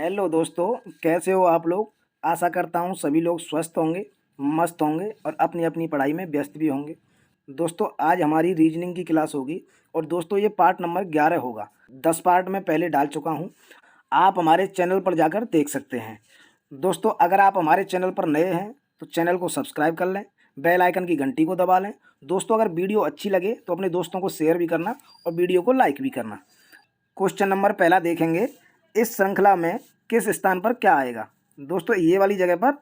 Hello दोस्तों, कैसे हो आप लोग। आशा करता हूँ सभी लोग स्वस्थ होंगे, मस्त होंगे और अपनी अपनी पढ़ाई में व्यस्त भी होंगे। दोस्तों आज हमारी रीजनिंग की क्लास होगी और दोस्तों ये पार्ट नंबर 11 होगा। 10 पार्ट मैं पहले डाल चुका हूँ, आप हमारे चैनल पर जाकर देख सकते हैं। दोस्तों अगर आप हमारे चैनल पर नए हैं तो चैनल को सब्सक्राइब कर लें, बेल आइकन की घंटी को दबा लें। दोस्तों अगर वीडियो अच्छी लगे तो अपने दोस्तों को शेयर भी करना और वीडियो को लाइक भी करना। क्वेश्चन नंबर पहला देखेंगे, इस श्रृंखला में किस स्थान पर क्या आएगा। दोस्तों ये वाली जगह पर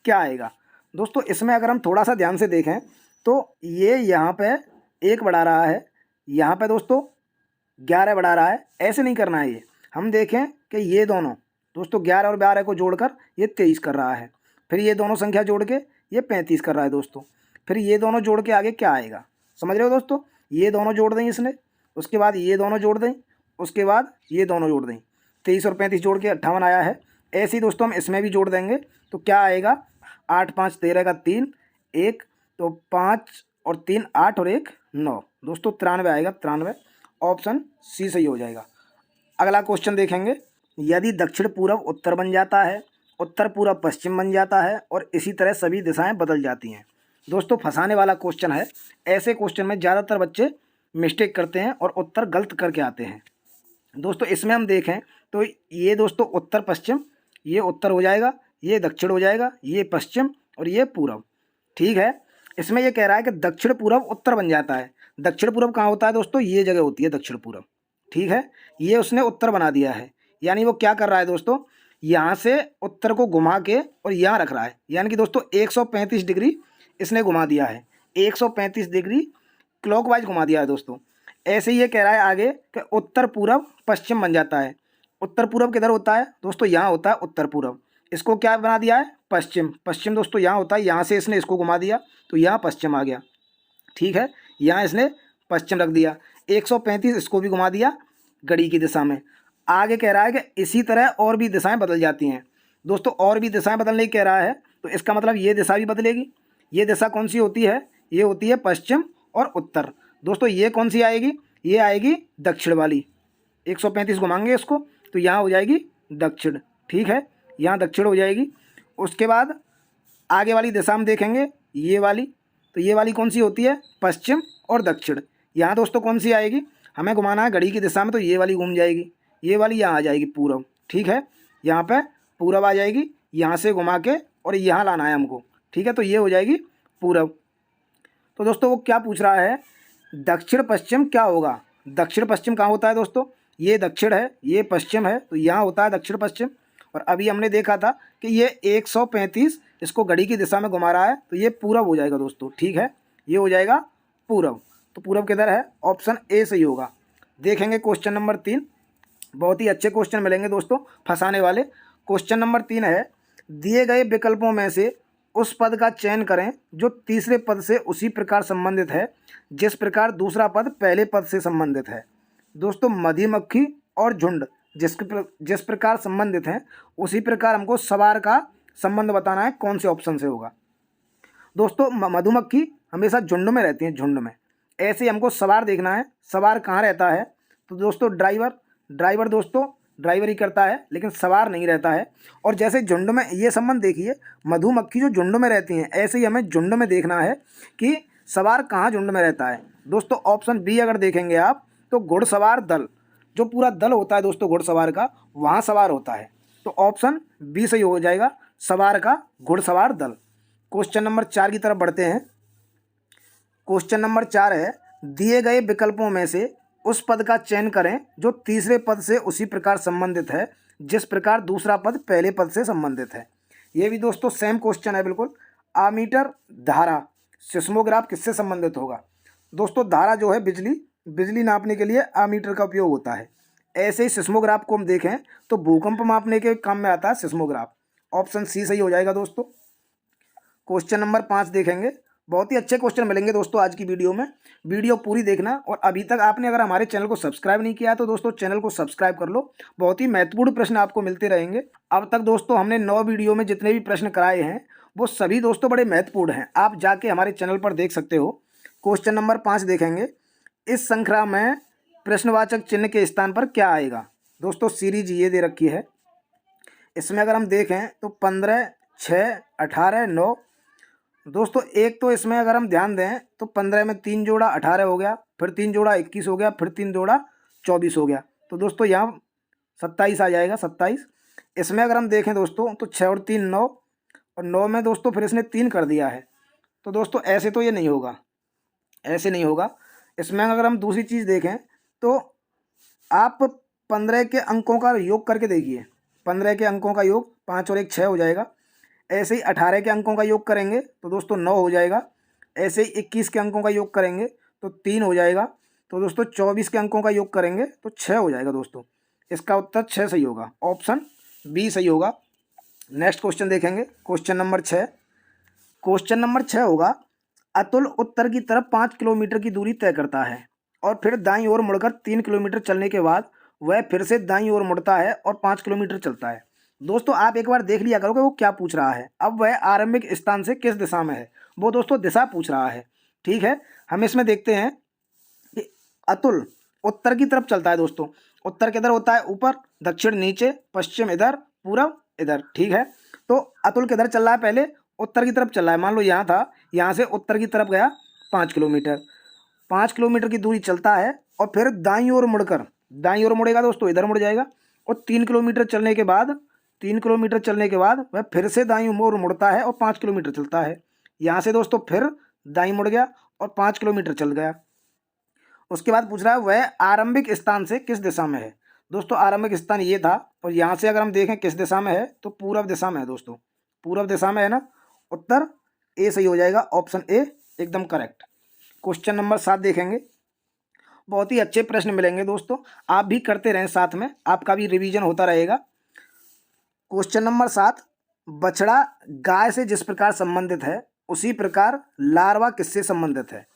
क्या आएगा। दोस्तों इसमें अगर हम थोड़ा सा ध्यान से देखें तो ये यहाँ पे 1 बढ़ा रहा है, यहाँ पे दोस्तों 11 बढ़ा रहा है। ऐसे नहीं करना है, ये हम देखें कि ये दोनों दोस्तों 11 और 12 को जोड़कर ये 23 कर रहा है। फिर ये दोनों संख्या जोड़ के ये 35 कर रहा है दोस्तों। फिर ये दोनों जोड़ के आगे क्या आएगा, समझ रहे हो दोस्तों। ये दोनों जोड़ दें इसने, उसके बाद ये दोनों जोड़ दें, उसके बाद ये दोनों जोड़ दें। 23 और 35 जोड़ के 58 आया है। ऐसे ही दोस्तों हम इसमें भी जोड़ देंगे तो क्या आएगा, 8 5 13 का 3 1, तो 5 और 3 8 और 1 9 दोस्तों 93 आएगा। 93 ऑप्शन सी सही हो जाएगा। अगला क्वेश्चन देखेंगे, यदि दक्षिण पूर्व उत्तर बन जाता है, उत्तर पूर्व पश्चिम बन जाता है और इसी तरह सभी दिशाएं बदल जाती हैं। दोस्तों फंसाने वाला क्वेश्चन है। ऐसे क्वेश्चन में ज़्यादातर बच्चे मिस्टेक करते हैं और उत्तर गलत करके आते हैं। दोस्तों इसमें हम देखें तो ये दोस्तों उत्तर पश्चिम, ये उत्तर हो जाएगा, ये दक्षिण हो जाएगा, ये पश्चिम और ये पूर्व। ठीक है, इसमें ये कह रहा है कि दक्षिण पूर्व उत्तर बन जाता है। दक्षिण पूर्व कहाँ होता है दोस्तों, ये जगह होती है दक्षिण पूर्व। ठीक है, ये उसने उत्तर बना दिया है। यानी वो क्या कर रहा है दोस्तों, यहाँ से उत्तर को घुमा के और यहाँ रख रहा है। यानी कि दोस्तों 135 डिग्री इसने घुमा दिया है, 135 डिग्री क्लॉकवाइज घुमा दिया है दोस्तों। ऐसे ही ये कह रहा है आगे कि उत्तर पूर्व पश्चिम बन जाता है। उत्तर पूर्व किधर होता है दोस्तों, यहाँ होता है उत्तर पूर्व। इसको क्या बना दिया है, पश्चिम। पश्चिम दोस्तों यहाँ होता है, यहाँ से इसने इसको घुमा दिया तो यहाँ पश्चिम आ गया। ठीक है, यहाँ इसने पश्चिम रख दिया। 135 इसको भी घुमा दिया घड़ी की दिशा में। आगे कह रहा है कि इसी तरह और भी दिशाएं बदल जाती हैं। दोस्तों और भी दिशाएं बदलने की कह रहा है तो इसका मतलब ये दिशा भी बदलेगी। ये दिशा कौन सी होती है, ये होती है पश्चिम और उत्तर। दोस्तों ये कौन सी आएगी, ये आएगी दक्षिण वाली। 135 घुमाएंगे इसको तो यहाँ हो जाएगी दक्षिण। ठीक है, यहाँ दक्षिण हो जाएगी। उसके बाद आगे वाली दिशा हम देखेंगे, ये वाली, तो ये वाली कौन सी होती है, पश्चिम और दक्षिण। यहाँ दोस्तों कौन सी आएगी, हमें घुमाना है घड़ी की दिशा में तो ये वाली घूम जाएगी, ये वाली यहाँ आ जाएगी पूर्व। ठीक है, यहाँ पे पूर्व आ जाएगी, यहाँ से घुमा के और यहाँ लाना है हमको। ठीक है, तो ये हो जाएगी पूर्व। तो दोस्तों वो क्या पूछ रहा है, दक्षिण पश्चिम क्या होगा। दक्षिण पश्चिम कहाँ होता है दोस्तों, ये दक्षिण है, ये पश्चिम है, तो यहाँ होता है दक्षिण पश्चिम। और अभी हमने देखा था कि ये 135 इसको घड़ी की दिशा में घुमा रहा है तो ये पूरब हो जाएगा दोस्तों। ठीक है, ये हो जाएगा पूरब। तो पूरब किधर है, ऑप्शन ए सही होगा। देखेंगे क्वेश्चन नंबर 3, बहुत ही अच्छे क्वेश्चन मिलेंगे दोस्तों फंसाने वाले। क्वेश्चन नंबर 3 है, दिए गए विकल्पों में से उस पद का चयन करें जो तीसरे पद से उसी प्रकार संबंधित है जिस प्रकार दूसरा पद पहले पद से संबंधित है। दोस्तों मधुमक्खी और झुंड जिस प्रकार संबंधित हैं उसी प्रकार हमको सवार का संबंध बताना है, कौन से ऑप्शन से होगा। दोस्तों मधुमक्खी हमेशा झुंड में रहती हैं, झुंड में। ऐसे ही हमको सवार देखना है, सवार कहाँ रहता है तो दोस्तों ड्राइवर दोस्तों ड्राइवर ही करता है लेकिन सवार नहीं रहता है। और जैसे झुंड में ये संबंध देखिए, मधुमक्खी जो झुंड में रहती हैं, ऐसे ही हमें झुंड में देखना है कि सवार कहाँ झुंड में रहता है। दोस्तों ऑप्शन बी अगर देखेंगे आप तो घुड़सवार दल, जो पूरा दल होता है दोस्तों घुड़सवार का, वहाँ सवार होता है। तो ऑप्शन बी सही हो जाएगा, सवार का घुड़सवार दल। क्वेश्चन नंबर 4 की तरफ बढ़ते हैं। क्वेश्चन नंबर 4 है, दिए गए विकल्पों में से उस पद का चयन करें जो तीसरे पद से उसी प्रकार संबंधित है जिस प्रकार दूसरा पद पहले पद से संबंधित है। ये भी दोस्तों सेम क्वेश्चन है बिल्कुल। आमीटर धारा सिस्मोग्राफ किससे संबंधित होगा। दोस्तों धारा जो है बिजली नापने के लिए आमीटर का उपयोग होता है। ऐसे ही सिस्मोग्राफ को हम देखें तो भूकंप मापने के काम में आता है सिस्मोग्राफ। ऑप्शन सी सही हो जाएगा दोस्तों। क्वेश्चन नंबर 5 देखेंगे, बहुत ही अच्छे क्वेश्चन मिलेंगे दोस्तों आज की वीडियो में। वीडियो पूरी देखना। और अभी तक आपने अगर हमारे चैनल को सब्सक्राइब नहीं किया है तो दोस्तों चैनल को सब्सक्राइब कर लो, बहुत ही महत्वपूर्ण प्रश्न आपको मिलते रहेंगे। अब तक दोस्तों हमने 9 वीडियो में जितने भी प्रश्न कराए हैं वो सभी दोस्तों बड़े महत्वपूर्ण हैं, आप जाके हमारे चैनल पर देख सकते हो। क्वेश्चन नंबर 5 देखेंगे, इस श्रृंखला में प्रश्नवाचक चिन्ह के स्थान पर क्या आएगा। दोस्तों सीरीज ये दे रखी है, इसमें अगर हम देखें तो 15, 6, 18, 9। दोस्तों एक तो इसमें अगर हम ध्यान दें तो 15 में 3 जोड़ा 18 हो गया, फिर 3 जोड़ा 21 हो गया, फिर 3 जोड़ा 24 हो गया। तो दोस्तों यहाँ 27 आ जाएगा, 27। इसमें अगर हम देखें दोस्तों तो 6 और 3 9, और 9 में दोस्तों फिर इसने 3 कर दिया है। तो दोस्तों ऐसे तो ये नहीं होगा, ऐसे नहीं होगा। इसमें अगर हम दूसरी चीज़ देखें तो आप 15 के अंकों का योग करके देखिए। 15 के अंकों का योग 5 और 1 6 हो जाएगा। ऐसे ही 18 के अंकों का योग करेंगे तो दोस्तों 9 हो जाएगा। ऐसे ही 21 के अंकों का योग करेंगे तो 3 हो जाएगा। तो दोस्तों 24 के अंकों का योग करेंगे तो 6 हो जाएगा। दोस्तों इसका उत्तर 6 सही होगा, ऑप्शन बी सही होगा। नेक्स्ट क्वेश्चन देखेंगे, क्वेश्चन नंबर 6। क्वेश्चन नंबर 6 होगा, अतुल उत्तर की तरफ 5 किलोमीटर की दूरी तय करता है और फिर दाईं ओर मुड़कर 3 किलोमीटर चलने के बाद वह फिर से दाईं ओर मुड़ता है और 5 किलोमीटर चलता है। दोस्तों आप एक बार देख लिया करो कि वो क्या पूछ रहा है। अब वह आरंभिक स्थान से किस दिशा में है, वो दोस्तों दिशा पूछ रहा है। ठीक है, हम इसमें देखते हैं कि अतुल उत्तर की तरफ चलता है। दोस्तों उत्तर किधर होता है, ऊपर, दक्षिण नीचे, पश्चिम इधर, पूरब इधर। ठीक है, तो अतुल किधर चल रहा है, पहले उत्तर की तरफ चल रहा है। मान लो यहाँ था, यहाँ से उत्तर की तरफ गया 5 किलोमीटर, 5 किलोमीटर की दूरी चलता है और फिर दाईं ओर मुड़कर, दाईं ओर मुड़ेगा दोस्तों, इधर मुड़ जाएगा। और 3 किलोमीटर चलने के बाद, 3 किलोमीटर चलने के बाद वह फिर से दाईं ओर मुड़ता है और 5 किलोमीटर चलता है। यहाँ से दोस्तों फिर दाईं मुड़ गया और 5 किलोमीटर चल गया। उसके बाद पूछ रहा है वह आरंभिक स्थान से किस दिशा में है। दोस्तों आरंभिक स्थान ये था, और यहाँ से अगर हम देखें किस दिशा में है तो पूर्व दिशा में है। दोस्तों पूर्व दिशा में है ना, उत्तर ए सही हो जाएगा, ऑप्शन ए एकदम करेक्ट। क्वेश्चन नंबर 7 देखेंगे। बहुत ही अच्छे प्रश्न मिलेंगे दोस्तों, आप भी करते रहें, साथ में आपका भी रिवीजन होता रहेगा। क्वेश्चन नंबर 7, बछड़ा गाय से जिस प्रकार संबंधित है उसी प्रकार लार्वा किससे संबंधित है।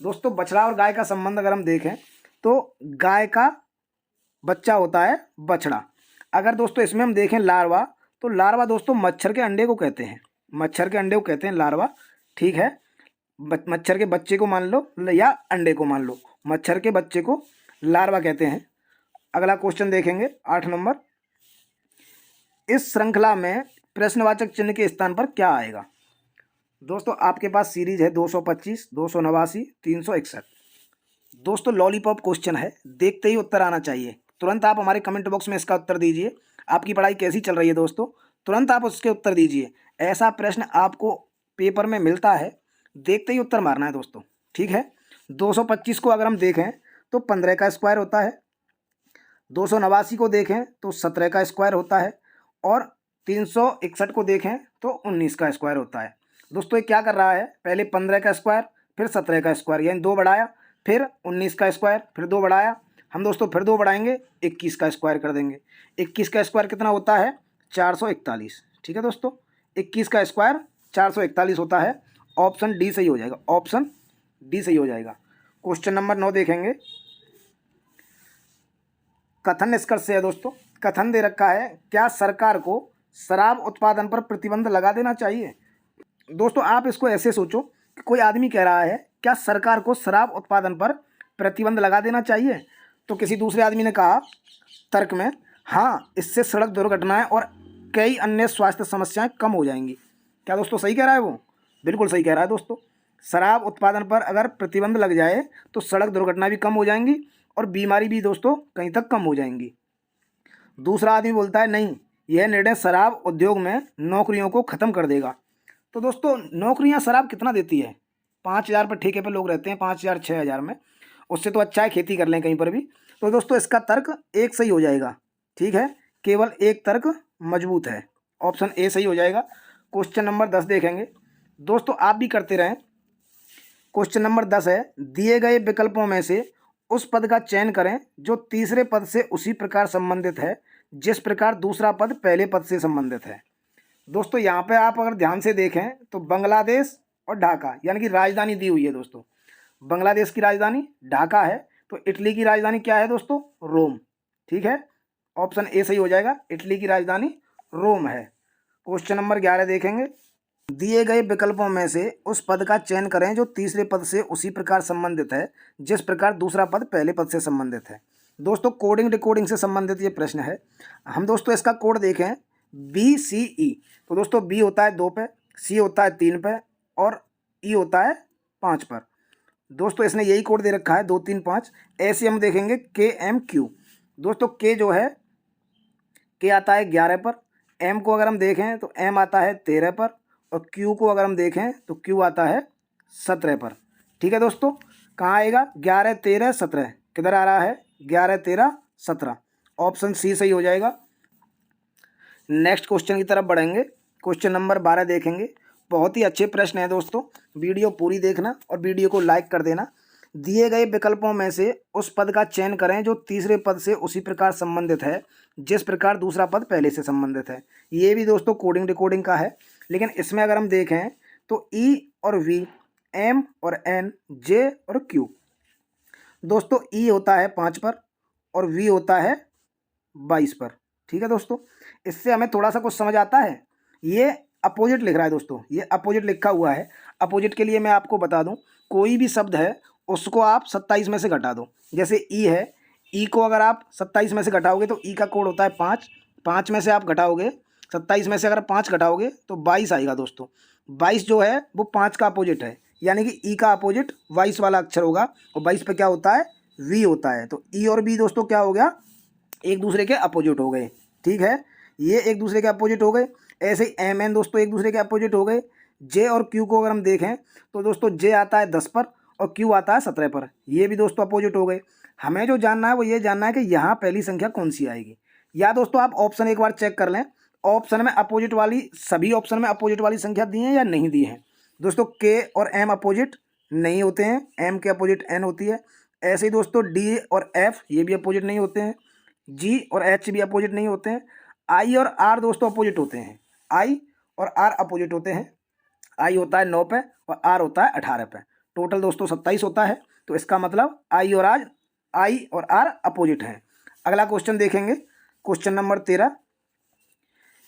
दोस्तों बछड़ा और गाय का संबंध अगर हम देखें तो गाय का बच्चा होता है बछड़ा। अगर दोस्तों इसमें हम देखें लार्वा, तो लार्वा दोस्तों मच्छर के अंडे को कहते हैं, मच्छर के अंडे को कहते हैं लार्वा। ठीक है, मच्छर के बच्चे को मान लो या अंडे को मान लो, मच्छर के बच्चे को लार्वा कहते हैं। अगला क्वेश्चन देखेंगे 8 नंबर। इस श्रृंखला में प्रश्नवाचक चिन्ह के स्थान पर क्या आएगा। दोस्तों आपके पास सीरीज है 225, 289, 361। दोस्तों लॉलीपॉप क्वेश्चन है, देखते ही उत्तर आना चाहिए। तुरंत आप हमारे कमेंट बॉक्स में इसका उत्तर दीजिए। आपकी पढ़ाई कैसी चल रही है दोस्तों, तुरंत आप उसके उत्तर दीजिए। ऐसा प्रश्न आपको पेपर में मिलता है, देखते ही उत्तर मारना है दोस्तों। ठीक है, 225 को अगर हम देखें तो 15 का स्क्वायर होता है, 289 को देखें तो 17 का स्क्वायर होता है, और 361 को देखें तो 19 का स्क्वायर होता है। दोस्तों ये क्या कर रहा है, पहले 15 का स्क्वायर फिर 17 का स्क्वायर, यानी 2 बढ़ाया, फिर 19 का स्क्वायर फिर 2 बढ़ाया। हम दोस्तों फिर 2 बढ़ाएंगे, 21 का स्क्वायर कर देंगे। 21 का स्क्वायर कितना होता है, 441। ठीक है दोस्तों, 21 का स्क्वायर 441 होता है। ऑप्शन डी सही हो जाएगा, ऑप्शन डी सही हो जाएगा। क्वेश्चन नंबर 9 देखेंगे। कथन निष्कर्ष से है दोस्तों, कथन दे रखा है, क्या सरकार को शराब उत्पादन पर प्रतिबंध लगा देना चाहिए। दोस्तों आप इसको ऐसे सोचो कि कोई आदमी कह रहा है क्या सरकार को शराब उत्पादन पर प्रतिबंध लगा देना चाहिए, तो किसी दूसरे आदमी ने कहा तर्क में, हाँ इससे सड़क दुर्घटनाएं और कई अन्य स्वास्थ्य समस्याएं कम हो जाएंगी। क्या दोस्तों सही कह रहा है वो, बिल्कुल सही कह रहा है दोस्तों। शराब उत्पादन पर अगर प्रतिबंध लग जाए तो सड़क दुर्घटना भी कम हो जाएंगी और बीमारी भी दोस्तों कहीं तक कम हो जाएंगी। दूसरा आदमी बोलता है नहीं, यह निर्णय शराब उद्योग में नौकरियों को ख़त्म कर देगा। तो दोस्तों नौकरियां शराब कितना देती है, 5,000 पर ठेके पर लोग रहते हैं, 5,000 6,000 में, उससे तो अच्छा है खेती कर लें कहीं पर भी। तो दोस्तों इसका तर्क एक सही हो जाएगा। ठीक है, केवल एक तर्क मजबूत है, ऑप्शन ए सही हो जाएगा। क्वेश्चन नंबर 10 देखेंगे दोस्तों, आप भी करते रहें। क्वेश्चन नंबर 10 है, दिए गए विकल्पों में से उस पद का चयन करें जो तीसरे पद से उसी प्रकार संबंधित है जिस प्रकार दूसरा पद पहले पद से संबंधित है। दोस्तों यहाँ पे आप अगर ध्यान से देखें तो बांग्लादेश और ढाका यानी कि राजधानी दी हुई है दोस्तों। बांग्लादेश की राजधानी ढाका है, तो इटली की राजधानी क्या है दोस्तों, रोम। ठीक है, ऑप्शन ए सही हो जाएगा, इटली की राजधानी रोम है। क्वेश्चन नंबर 11 देखेंगे, दिए गए विकल्पों में से उस पद का चयन करें जो तीसरे पद से उसी प्रकार संबंधित है जिस प्रकार दूसरा पद पहले पद से संबंधित है। दोस्तों कोडिंग डिकोडिंग से संबंधित ये प्रश्न है। हम दोस्तों इसका कोड देखें, बी सी ई। तो दोस्तों बी होता है 2 पे, सी होता है 3 पे और ई होता है 5 पर। दोस्तों इसने यही कोड दे रखा है 2 3 5। ऐसे हम देखेंगे के एम क्यू। दोस्तों के जो है के आता है 11 पर, एम को अगर हम देखें तो एम आता है 13 पर और क्यू को अगर हम देखें तो क्यू आता है 17 पर। ठीक है दोस्तों, कहाँ आएगा 11 13 17, किधर आ रहा है 11 13 17, ऑप्शन सी सही हो जाएगा। नेक्स्ट क्वेश्चन की तरफ बढ़ेंगे, क्वेश्चन नंबर 12 देखेंगे। बहुत ही अच्छे प्रश्न हैं दोस्तों, वीडियो पूरी देखना और वीडियो को लाइक कर देना। दिए गए विकल्पों में से उस पद का चयन करें जो तीसरे पद से उसी प्रकार संबंधित है जिस प्रकार दूसरा पद पहले से संबंधित है। ये भी दोस्तों कोडिंग डिकोडिंग का है, लेकिन इसमें अगर हम देखें तो ई और वी, एम और एन, जे और क्यू। दोस्तों ई होता है 5 पर और वी होता है 22 पर। ठीक है दोस्तों, इससे हमें थोड़ा सा कुछ समझ आता है। ये अपोजिट लिख रहा है दोस्तों, ये अपोजिट लिखा हुआ है। अपोजिट के लिए मैं आपको बता दूं, कोई भी शब्द है उसको आप 27 में से घटा दो। जैसे ई है, ई को अगर आप 27 में से घटाओगे तो ई का कोड होता है 5। 5 में से आप घटाओगे 27 में से अगर 5 घटाओगे तो 22 आएगा दोस्तों। 22 जो है वो 5 का अपोजिट है, यानी कि ई का अपोजिट 22 वाला अक्षर होगा और 22 पे क्या होता है वी होता है। तो ई और बी दोस्तों क्या हो गया, एक दूसरे के अपोजिट हो गए। ठीक है, ये एक दूसरे के अपोजिट हो गए। ऐसे ही एम एन दोस्तों एक दूसरे के अपोजिट हो गए। जे और क्यू को अगर हम देखें तो दोस्तों जे आता है 10 पर और क्यू आता है 17 पर, ये भी दोस्तों अपोजिट हो गए। हमें जो जानना है वो ये जानना है कि यहाँ पहली संख्या कौन सी आएगी। या दोस्तों आप ऑप्शन एक बार चेक कर लें, ऑप्शन में अपोजिट वाली, सभी ऑप्शन में अपोजिट वाली संख्या दी है या नहीं दी है। दोस्तों के और एम अपोजिट नहीं होते हैं, एम के अपोजिट एन होती है। ऐसे ही दोस्तों डी और एफ ये भी अपोजिट नहीं होते हैं, जी और एच भी अपोजिट नहीं होते हैं। आई और आर दोस्तों अपोजिट होते हैं, आई और आर अपोजिट होते हैं। आई होता है 9 पे और आर होता है 18 पे। टोटल दोस्तों 27 होता है। तो इसका मतलब आई और आर अपोजिट हैं। अगला क्वेश्चन देखेंगे, क्वेश्चन नंबर 13।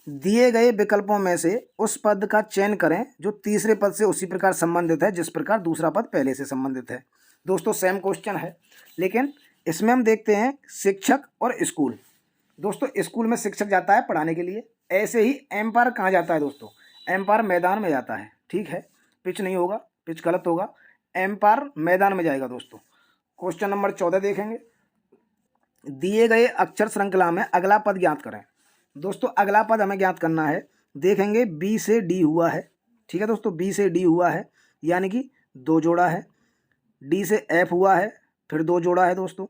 दिए गए विकल्पों में से उस पद का चयन करें जो तीसरे पद से उसी प्रकार संबंधित है जिस प्रकार दूसरा पद पहले से संबंधित है। दोस्तों सेम क्वेश्चन है, लेकिन इसमें हम देखते हैं शिक्षक और स्कूल। दोस्तों स्कूल में शिक्षक जाता है पढ़ाने के लिए। ऐसे ही एम्पायर कहाँ जाता है दोस्तों, एम्पायर मैदान में जाता है। ठीक है, पिच नहीं होगा, पिच गलत होगा, एम्पायर मैदान में जाएगा दोस्तों। क्वेश्चन नंबर 14 देखेंगे। दिए गए अक्षर श्रृंखला में अगला पद ज्ञात करें। दोस्तों अगला पद हमें ज्ञात करना है। देखेंगे बी से डी हुआ है। ठीक है दोस्तों, बी से डी हुआ है यानी कि 2 जोड़ा है। डी से एफ हुआ है, फिर 2 जोड़ा है दोस्तों।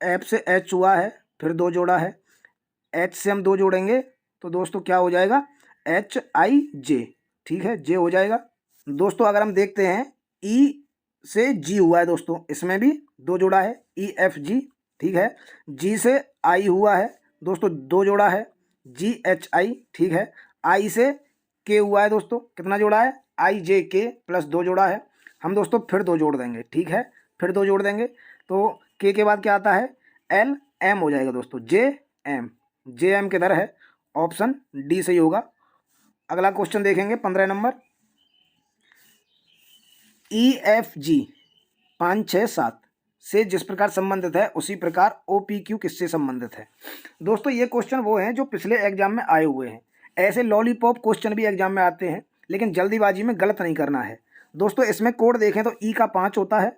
एफ से एच हुआ है, फिर 2 जोड़ा है। एच से हम 2 जोड़ेंगे तो दोस्तों क्या हो जाएगा, एच आई जे। ठीक है, जे हो जाएगा। दोस्तों अगर हम देखते हैं ई से जी हुआ है दोस्तों, इसमें भी 2 जोड़ा है, ई एफ जी। ठीक है, जी से आई हुआ है दोस्तों, 2 जोड़ा है, जी एच आई। ठीक है, आई से के हुआ है दोस्तों, कितना जोड़ा है, आई जे के प्लस 2 जोड़ा है। हम दोस्तों फिर 2 जोड़ देंगे। ठीक है, फिर 2 जोड़ देंगे तो के बाद क्या आता है, एल एम हो जाएगा दोस्तों, जे एम। जे एम किधर है, ऑप्शन डी सही होगा। अगला क्वेश्चन देखेंगे 15 नंबर। ई एफ जी 5 6 7 से जिस प्रकार संबंधित है उसी प्रकार ओ पी क्यू किससे संबंधित है। दोस्तों ये क्वेश्चन वो हैं जो पिछले एग्जाम में आए हुए हैं। ऐसे लॉलीपॉप क्वेश्चन भी एग्जाम में आते हैं, लेकिन जल्दीबाजी में गलत नहीं करना है। दोस्तों इसमें कोड देखें तो ई का 5 होता है,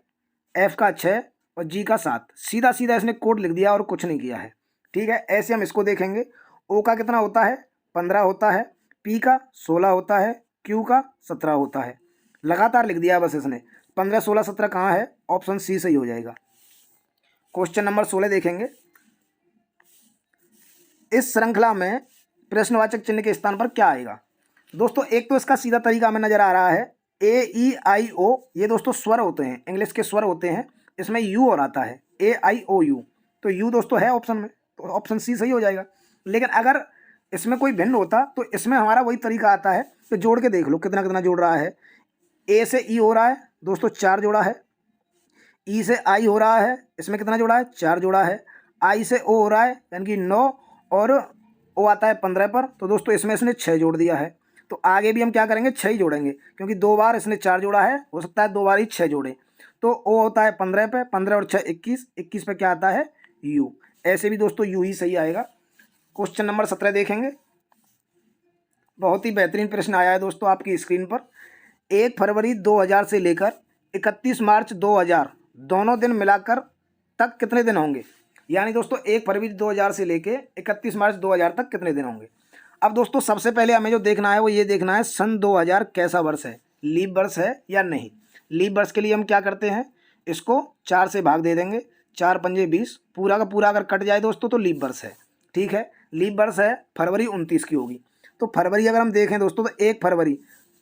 एफ का 6 और जी का 7। सीधा सीधा इसने कोड लिख दिया और कुछ नहीं किया है। ठीक है, ऐसे हम इसको देखेंगे। ओ का कितना होता है, 15 होता है, पी का 16 होता है, क्यू का 17 होता है। लगातार लिख दिया बस इसने, 15 16 17 कहाँ है, ऑप्शन सी सही हो जाएगा। क्वेश्चन नंबर 16 देखेंगे। इस श्रृंखला में प्रश्नवाचक चिन्ह के स्थान पर क्या आएगा। दोस्तों एक तो इसका सीधा तरीका हमें नजर आ रहा है, ए ई आई ओ, ये दोस्तों स्वर होते हैं, इंग्लिश के स्वर होते हैं। इसमें यू और आता है, ए आई ओ यू, तो यू दोस्तों है ऑप्शन में, तो ऑप्शन सी सही हो जाएगा। लेकिन अगर इसमें कोई भिन्न होता तो इसमें हमारा वही तरीका आता है कि जोड़ के देख लो कितना कितना जोड़ रहा है। ए से ई हो रहा है दोस्तों, 4 जोड़ा है। ई से आई हो रहा है, इसमें कितना जोड़ा है, 4 जोड़ा है। आई से ओ हो रहा है यानी कि 9 और ओ आता है 15 पर, तो दोस्तों इसमें इसने 6 जोड़ दिया है। तो आगे भी हम क्या करेंगे, 6 ही जोड़ेंगे, क्योंकि 2 बार इसने 4 जोड़ा है, हो सकता है 2 बार ही 6 जोड़े। तो ओ होता है 15 पे, 15 और 6 21, 21 पे क्या आता है, यू। ऐसे भी दोस्तों यू ही सही आएगा। क्वेश्चन नंबर 17 देखेंगे। बहुत ही बेहतरीन प्रश्न आया है दोस्तों आपकी स्क्रीन पर। 1 फरवरी 2000 से लेकर 31 मार्च 2000 दोनों दिन मिलाकर तक कितने दिन होंगे? यानी दोस्तों 1 फरवरी 2000 से लेकर 31 मार्च 2000 तक कितने दिन होंगे? अब दोस्तों सबसे पहले हमें जो देखना है वो ये देखना है सन 2000 कैसा वर्ष है, लीप वर्ष है या नहीं। लीप वर्ष के लिए हम क्या करते हैं, इसको 4 से भाग दे देंगे, 4 पंजे 20, पूरा का पूरा अगर कट जाए दोस्तों तो लीप वर्ष है। ठीक है, लीप वर्ष है, फरवरी 29 की होगी। तो फरवरी अगर हम देखें दोस्तों तो 1 फरवरी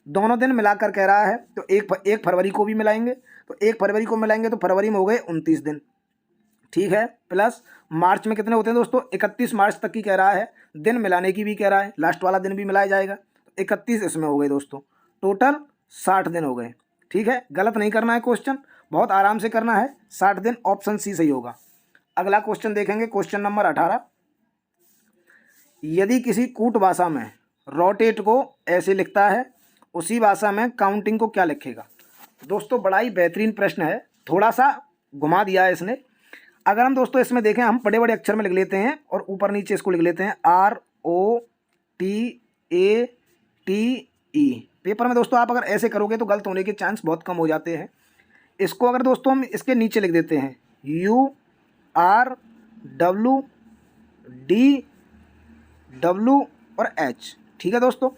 दोनों दिन मिलाकर कह रहा है, तो एक फरवरी को भी मिलाएंगे, तो 1 फरवरी को मिलाएंगे तो फरवरी में हो गए 29 दिन। ठीक है, प्लस मार्च में कितने होते हैं दोस्तों, 31 मार्च तक की कह रहा है, दिन मिलाने की भी कह रहा है, लास्ट वाला दिन भी मिलाया जाएगा, तो 31 इसमें हो गए दोस्तों, टोटल 60 दिन हो गए। ठीक है, गलत नहीं करना है क्वेश्चन, बहुत आराम से करना है, 60 दिन, ऑप्शन सी सही होगा। अगला क्वेश्चन देखेंगे, क्वेश्चन नंबर 18। यदि किसी कूट भाषा में रोटेट को ऐसे लिखता है, उसी भाषा में काउंटिंग को क्या लिखेगा? दोस्तों बड़ा ही बेहतरीन प्रश्न है, थोड़ा सा घुमा दिया है इसने। अगर हम दोस्तों इसमें देखें, हम बड़े बड़े अक्षर में लिख लेते हैं और ऊपर नीचे इसको लिख लेते हैं ROTATE। पेपर में दोस्तों आप अगर ऐसे करोगे तो गलत होने के चांस बहुत कम हो जाते हैं। इसको अगर दोस्तों हम इसके नीचे लिख देते हैं URWDW और H। ठीक है दोस्तों,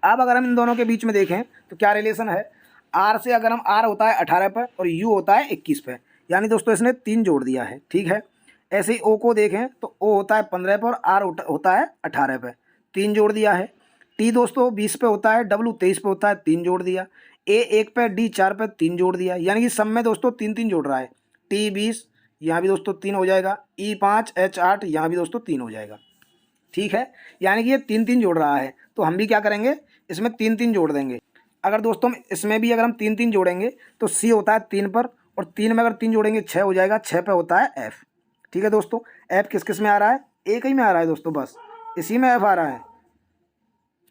अब अगर हम इन दोनों के बीच में देखें तो क्या रिलेशन है, R से अगर हम R होता है 18 पे और U होता है 21 पे, यानी दोस्तों इसने 3 जोड़ दिया है। ठीक है, ऐसे ही O को देखें तो O होता है 15 पे और R होता है 18 पे, 3 जोड़ दिया है। T दोस्तों 20 पे होता है, W 23 पे होता है, 3 जोड़ दिया। A 1 पे, D 4 पे, 3 जोड़ दिया, यानी कि सब में दोस्तों 3 जोड़ रहा है। T 20 यहाँ भी दोस्तों 3 हो जाएगा, E 5 H 8 यहाँ भी दोस्तों 3 हो जाएगा। ठीक है, यानी कि ये 3 जोड़ रहा है, तो हम भी क्या करेंगे, इसमें 3 जोड़ देंगे। अगर दोस्तों इसमें भी अगर हम 3 जोड़ेंगे तो C होता है 3 पर, और 3 में अगर 3 जोड़ेंगे 6 हो जाएगा, 6 पे होता है F। ठीक है दोस्तों, F किस किस में आ रहा है, एक ही में आ रहा है दोस्तों, बस इसी में F आ रहा है।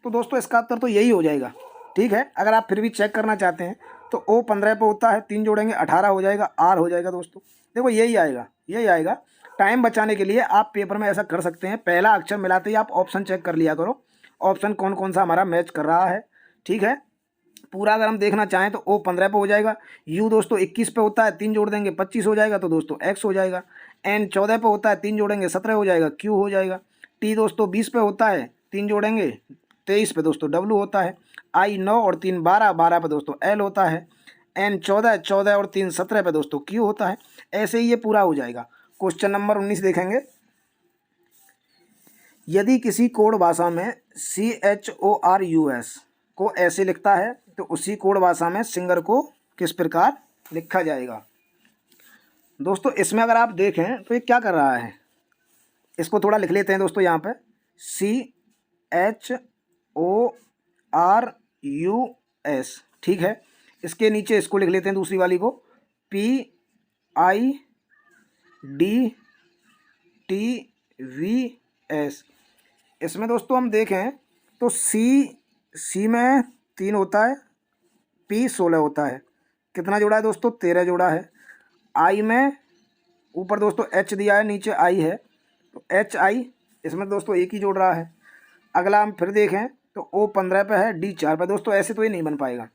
तो दोस्तों इसका उत्तर तो यही हो जाएगा। ठीक है, अगर आप फिर भी चेक करना चाहते हैं तो O 15 पे होता है, 3 जोड़ेंगे 18 हो जाएगा, R हो जाएगा दोस्तों। देखो यही आएगा, यही आएगा। टाइम बचाने के लिए आप पेपर में ऐसा कर सकते हैं, पहला अक्षर मिलाते ही आप ऑप्शन चेक कर लिया करो, ऑप्शन कौन कौन सा हमारा मैच कर रहा है। ठीक है, पूरा अगर हम देखना चाहें तो O 15 पे हो जाएगा, U दोस्तों 21 पे होता है, 3 जोड़ देंगे 25 हो जाएगा, तो दोस्तों X हो जाएगा। N 14 पे होता है, 3 जोड़ेंगे 17 हो जाएगा, Q हो जाएगा। T दोस्तों 20 पे होता है, 3 जोड़ेंगे 23 पे दोस्तों W होता है। I 9 और 3 12, 12 पे दोस्तों L होता है। N 14, 14 और 3 17 पे दोस्तों Q होता है। ऐसे ही ये पूरा हो जाएगा। क्वेश्चन नंबर 19 देखेंगे। यदि किसी कोड भाषा में CHORUS को ऐसे लिखता है तो उसी कोड भाषा में सिंगर को किस प्रकार लिखा जाएगा? दोस्तों इसमें अगर आप देखें तो ये क्या कर रहा है, इसको थोड़ा लिख लेते हैं दोस्तों, यहाँ पे CHORUS। ठीक है, इसके नीचे इसको लिख लेते हैं दूसरी वाली को PIDTVS। इसमें दोस्तों हम देखें तो C में 3 होता है, P 16 होता है, कितना जोड़ा है दोस्तों, 13 जोड़ा है। I में ऊपर दोस्तों H दिया है, नीचे I है, तो HI इसमें दोस्तों एक ही जोड़ रहा है। अगला हम फिर देखें तो O 15 पे है, D 4 पे। दोस्तों ऐसे तो ये नहीं बन पाएगा।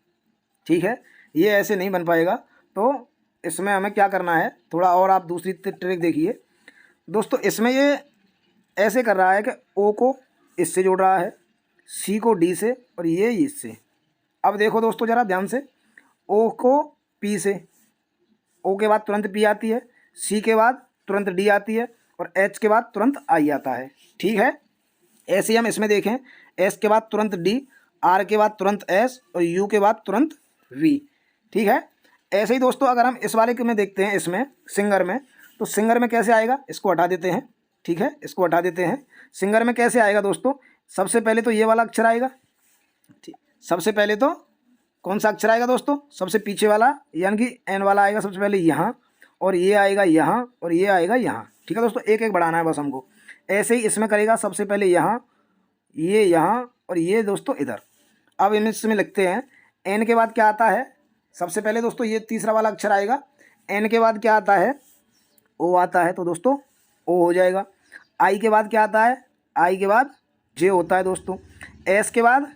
ठीक है, ये ऐसे नहीं बन पाएगा, तो इसमें हमें क्या करना है, थोड़ा और आप दूसरी ट्रिक देखिए दोस्तों। इसमें ये ऐसे कर रहा है कि O को इससे जोड़ रहा है, C को D से और ये इससे। अब देखो दोस्तों ज़रा ध्यान से, O को P से, O के बाद तुरंत P आती है, C के बाद तुरंत D आती है और H के बाद तुरंत I आता है। ठीक है, ऐसे ही हम इसमें देखें, S के बाद तुरंत D, R के बाद तुरंत S और U के बाद तुरंत V। ठीक है, ऐसे ही दोस्तों अगर हम इस वाले में देखते हैं, इसमें सिंगर में, तो सिंगर में कैसे आएगा, इसको हटा देते हैं। ठीक है, इसको हटा देते हैं। सिंगर में कैसे आएगा दोस्तों, सबसे पहले तो ये वाला अक्षर आएगा। ठीक, सबसे पहले तो कौन सा अक्षर आएगा दोस्तों, सबसे पीछे वाला, यानी कि N वाला आएगा सबसे पहले यहाँ, और ये आएगा यहाँ, और ये आएगा यहाँ। ठीक है दोस्तों, एक एक बढ़ाना है बस हमको। ऐसे ही इसमें करेगा, सबसे पहले यहाँ, ये यहाँ और ये दोस्तों इधर। अब इसमें लिखते हैं, N के बाद क्या आता है, सबसे पहले दोस्तों ये तीसरा वाला अक्षर आएगा। N के बाद क्या आता है, O आता है, तो दोस्तों O हो जाएगा। I के बाद क्या आता है, I के बाद जे होता है दोस्तों, एस के बाद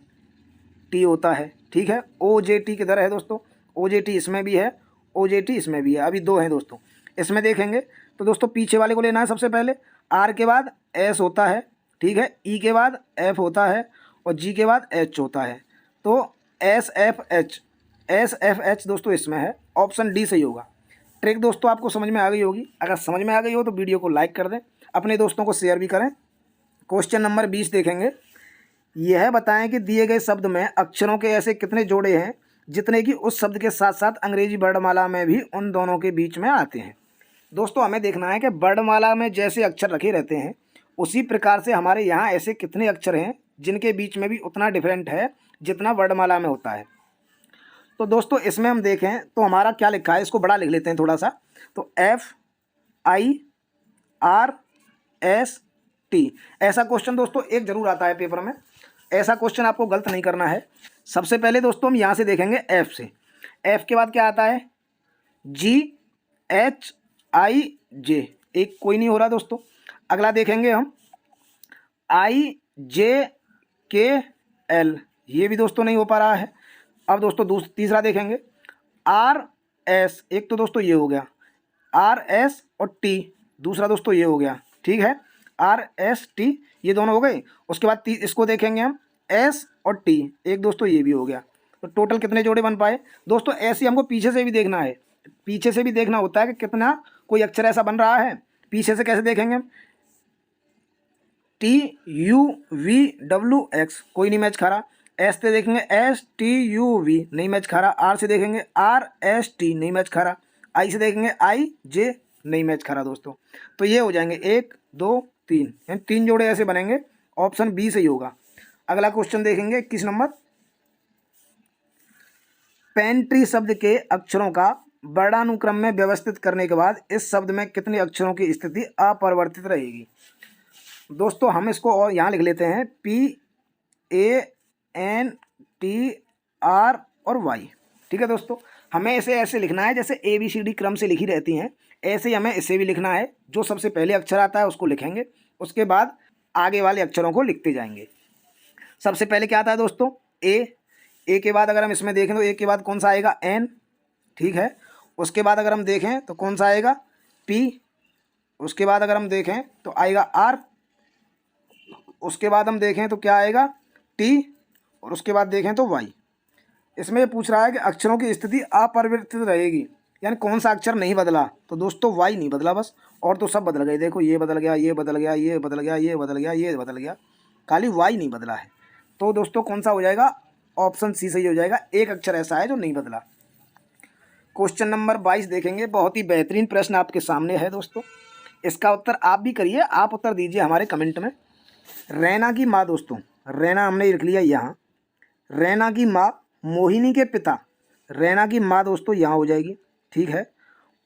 टी होता है, ठीक है। ओ जे टी किधर है दोस्तों, ओ जे टी इसमें भी है, ओ जे टी इसमें भी है, अभी दो हैं दोस्तों। इसमें देखेंगे तो दोस्तों पीछे वाले को लेना है सबसे पहले। आर के बाद एस होता है, ठीक है, ई के बाद एफ होता है और जी के बाद एच होता है। तो एस एफ एच दोस्तों इसमें है, ऑप्शन डी सही होगा। ट्रिक दोस्तों आपको समझ में आ गई होगी, अगर समझ में आ गई हो तो वीडियो को लाइक कर दें, अपने दोस्तों को शेयर भी करें। क्वेश्चन नंबर 20 देखेंगे। यह बताएं कि दिए गए शब्द में अक्षरों के ऐसे कितने जोड़े हैं जितने कि उस शब्द के साथ साथ अंग्रेजी वर्णमाला में भी उन दोनों के बीच में आते हैं। दोस्तों हमें देखना है कि वर्णमाला में जैसे अक्षर रखे रहते हैं उसी प्रकार से हमारे यहाँ ऐसे कितने अक्षर हैं जिनके बीच में भी उतना डिफरेंट है जितना वर्णमाला में होता है। तो दोस्तों इसमें हम देखें तो हमारा क्या लिखा है, इसको बड़ा लिख लेते हैं थोड़ा सा। तो FIRST, ऐसा क्वेश्चन दोस्तों एक जरूर आता है पेपर में, ऐसा क्वेश्चन आपको गलत नहीं करना है। सबसे पहले दोस्तों हम यहाँ से देखेंगे एफ से, एफ के बाद क्या आता है GHIJ, एक कोई नहीं हो रहा दोस्तों। अगला देखेंगे हम IJKL, ये भी दोस्तों नहीं हो पा रहा है। अब दोस्तों तीसरा देखेंगे RS, एक तो दोस्तों ये हो गया, RS और T, दूसरा दोस्तों ये हो गया, ठीक है, RST, ये दोनों हो गए। उसके बाद इसको देखेंगे हम S और T, एक दोस्तों ये भी हो गया। तो टोटल कितने जोड़े बन पाए दोस्तों। ऐसे हमको पीछे से भी देखना है, पीछे से भी देखना होता है कि कितना कोई अक्षर ऐसा बन रहा है। पीछे से कैसे देखेंगे हम, TUVWX, कोई नहीं मैच खा रहा। एस से देखेंगे STUV, नहीं मैच खा रहा। आर से देखेंगे RST, नहीं मैच खा रहा। आई से देखेंगे IJ, नहीं मैच खा रहा दोस्तों। तो ये हो जाएंगे 1 2 3, यानी 3 जोड़े ऐसे बनेंगे, ऑप्शन बी सही होगा। अगला क्वेश्चन देखेंगे 21 नंबर। पेंट्री शब्द के अक्षरों का वर्णानुक्रम में व्यवस्थित करने के बाद इस शब्द में कितने अक्षरों की स्थिति अपरिवर्तित रहेगी। दोस्तों हम इसको और यहाँ लिख लेते हैं PANTR और Y, ठीक है दोस्तों। हमें इसे ऐसे लिखना है जैसे ABCD क्रम से लिखी रहती हैं, ऐसे ही हमें इसे भी लिखना है। जो सबसे पहले अक्षर आता है उसको लिखेंगे, उसके बाद आगे वाले अक्षरों को लिखते जाएंगे। सबसे पहले क्या आता है दोस्तों, ए के बाद अगर हम इसमें देखें तो ए के बाद कौन सा आएगा, N, ठीक है। उसके बाद अगर हम देखें तो कौन सा आएगा, P। उसके बाद अगर हम देखें तो आएगा R। उसके बाद हम देखें तो क्या आएगा, T। और उसके बाद देखें तो Y। इसमें पूछ रहा है कि अक्षरों की स्थिति अपरिवर्तित रहेगी, यानी कौन सा अक्षर नहीं बदला। तो दोस्तों Y नहीं बदला बस, और तो सब बदल गए। देखो ये बदल गया, ये बदल गया, ये बदल गया, ये बदल गया, ये बदल गया, खाली Y नहीं बदला है। तो दोस्तों कौन सा हो जाएगा, ऑप्शन सी सही हो जाएगा। एक अक्षर ऐसा है जो नहीं बदला। क्वेश्चन नंबर 22 देखेंगे। बहुत ही बेहतरीन प्रश्न आपके सामने है दोस्तों, इसका उत्तर आप भी करिए, आप उत्तर दीजिए हमारे कमेंट में। रैना की माँ दोस्तों, रैना हमने लिख लिया यहाँ, रैना की माँ मोहिनी के पिता, रैना की माँ दोस्तों यहाँ हो जाएगी, ठीक है।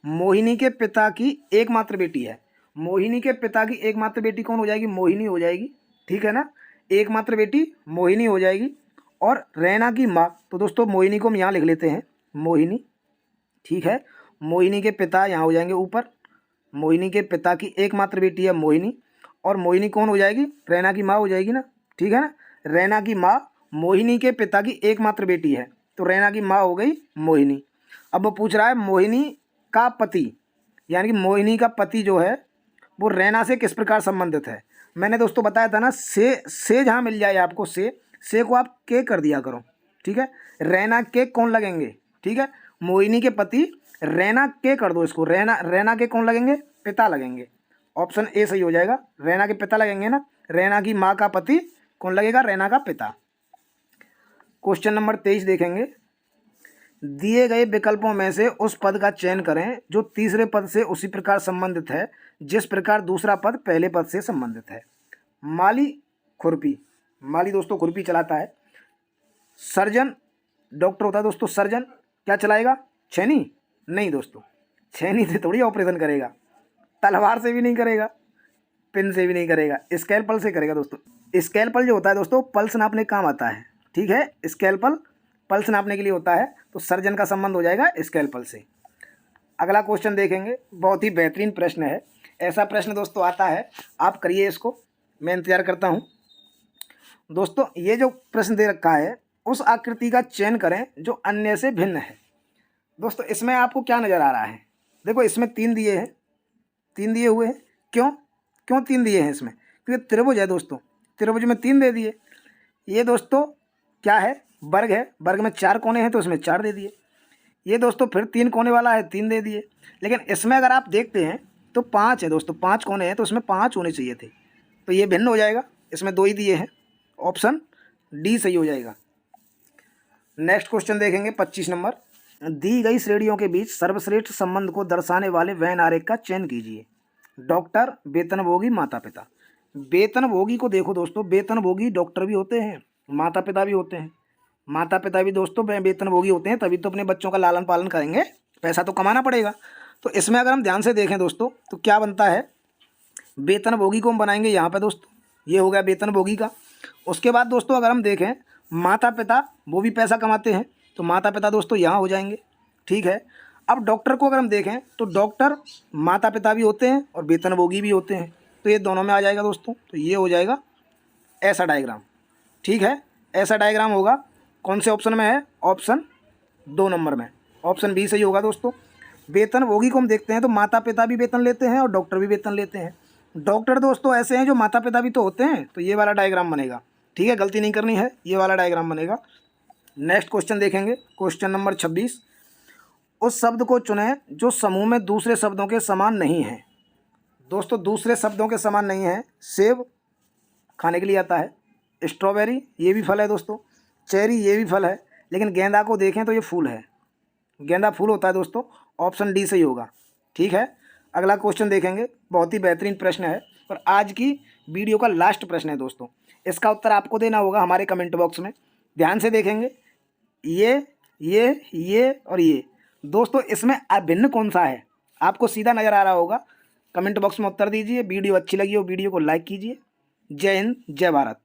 मोहिनी के पिता की एकमात्र बेटी है, मोहिनी के पिता की एकमात्र बेटी कौन हो जाएगी, मोहिनी हो जाएगी, ठीक है ना। एकमात्र बेटी मोहिनी हो जाएगी। और रैना की माँ, तो दोस्तों मोहिनी को हम यहाँ लिख लेते हैं, मोहिनी, ठीक है। मोहिनी के पिता यहाँ हो जाएंगे ऊपर, मोहिनी के पिता की एकमात्र बेटी है मोहिनी, और मोहिनी कौन हो जाएगी, रैना की माँ हो जाएगी ना, ठीक है ना। रैना की माँ मोहिनी के पिता की एकमात्र बेटी है, तो रैना की माँ हो गई मोहिनी। अब वो पूछ रहा है मोहिनी का पति, यानी कि मोहिनी का पति जो है वो रैना से किस प्रकार संबंधित है। मैंने दोस्तों बताया था ना, से जहाँ मिल जाए आपको, से को आप के कर दिया करो, ठीक है। रैना के कौन लगेंगे, ठीक है, मोहिनी के पति रैना के कर दो इसको, रैना के कौन लगेंगे, पिता लगेंगे। ऑप्शन ए सही हो जाएगा, रैना के पिता लगेंगे ना। रैना की माँ का पति कौन लगेगा, रैना का पिता। क्वेश्चन नंबर 23 देखेंगे। दिए गए विकल्पों में से उस पद का चयन करें जो तीसरे पद से उसी प्रकार संबंधित है जिस प्रकार दूसरा पद पहले पद से संबंधित है। माली खुरपी, माली दोस्तों खुरपी चलाता है। सर्जन डॉक्टर होता है दोस्तों, सर्जन क्या चलाएगा, छेनी, नहीं दोस्तों, छेनी से थोड़ी ऑपरेशन करेगा, तलवार से भी नहीं करेगा, पिन से भी नहीं करेगा, स्केलपल से करेगा दोस्तों। स्केलपल जो होता है दोस्तों पल्स नापने काम आता है, ठीक है, स्केलपल पल्स नापने के लिए होता है, तो सर्जन का संबंध हो जाएगा स्केलपल से। अगला क्वेश्चन देखेंगे, बहुत ही बेहतरीन प्रश्न है, ऐसा प्रश्न दोस्तों आता है, आप करिए इसको, मैं इंतजार करता हूँ। दोस्तों ये जो प्रश्न दे रखा है, उस आकृति का चयन करें जो अन्य से भिन्न है। दोस्तों इसमें आपको क्या नज़र आ रहा है? देखो इसमें 3 दिए हैं, 3 दिए हुए हैं। क्यों क्यों 3 दिए हैं इसमें? क्योंकि त्रिभुज है दोस्तों, त्रिभुज में 3 दे दिए। ये दोस्तों क्या है? वर्ग है, वर्ग में 4 कोने हैं तो इसमें 4 दे दिए। ये दोस्तों फिर 3 कोने वाला है, 3 दे दिए। लेकिन इसमें अगर आप देखते हैं तो 5 है दोस्तों, 5 कोने हैं तो इसमें 5 होने चाहिए थे, तो ये भिन्न हो जाएगा। इसमें 2 ही दिए हैं, ऑप्शन डी सही हो जाएगा। नेक्स्ट क्वेश्चन देखेंगे 25 नंबर। दी गई श्रेणियों के बीच सर्वश्रेष्ठ संबंध को दर्शाने वाले वेन आरेख का चयन कीजिए। डॉक्टर, वेतनभोगी, माता पिता। वेतनभोगी को देखो दोस्तों, वेतनभोगी डॉक्टर भी होते हैं, माता पिता भी होते हैं। माता पिता भी दोस्तों वेतनभोगी होते हैं, तभी तो अपने बच्चों का लालन पालन करेंगे, पैसा तो कमाना पड़ेगा। तो इसमें अगर हम ध्यान से देखें दोस्तों तो क्या बनता है? वेतनभोगी को हम बनाएंगे यहाँ पे दोस्तों, ये हो गया वेतनभोगी का। उसके बाद दोस्तों अगर हम देखें माता पिता, वो भी पैसा कमाते हैं, तो माता पिता दोस्तों यहाँ हो जाएंगे। ठीक है, अब डॉक्टर को अगर हम देखें तो डॉक्टर माता पिता भी होते हैं और वेतनभोगी भी होते हैं, तो ये दोनों में आ जाएगा दोस्तों। तो ये हो जाएगा ऐसा डायग्राम। ठीक है, ऐसा डायग्राम होगा। कौन से ऑप्शन में है? ऑप्शन 2 नंबर में, ऑप्शन बी सही होगा दोस्तों। वेतनभोगी को हम देखते हैं तो माता पिता भी वेतन लेते हैं और डॉक्टर भी वेतन लेते हैं। डॉक्टर दोस्तों ऐसे हैं जो माता पिता भी तो होते हैं, तो ये वाला डायग्राम बनेगा। ठीक है, गलती नहीं करनी है, ये वाला डायग्राम बनेगा। नेक्स्ट क्वेश्चन देखेंगे, क्वेश्चन नंबर 26। उस शब्द को चुनें जो समूह में दूसरे शब्दों के समान नहीं है। दोस्तों दूसरे शब्दों के समान नहीं है, सेब खाने के लिए आता है, स्ट्रॉबेरी ये भी फल है दोस्तों, चेरी ये भी फल है, लेकिन गेंदा को देखें तो ये फूल है, गेंदा फूल होता है दोस्तों। ऑप्शन डी सही होगा। ठीक है, अगला क्वेश्चन देखेंगे, बहुत ही बेहतरीन प्रश्न है और आज की वीडियो का लास्ट प्रश्न है दोस्तों। इसका उत्तर आपको देना होगा हमारे कमेंट बॉक्स में। ध्यान से देखेंगे, ये और ये दोस्तों, इसमें अभिन्न कौन सा है आपको सीधा नज़र आ रहा होगा। कमेंट बॉक्स में उत्तर दीजिए। वीडियो अच्छी लगी हो वीडियो को लाइक कीजिए। जय हिंद, जय भारत।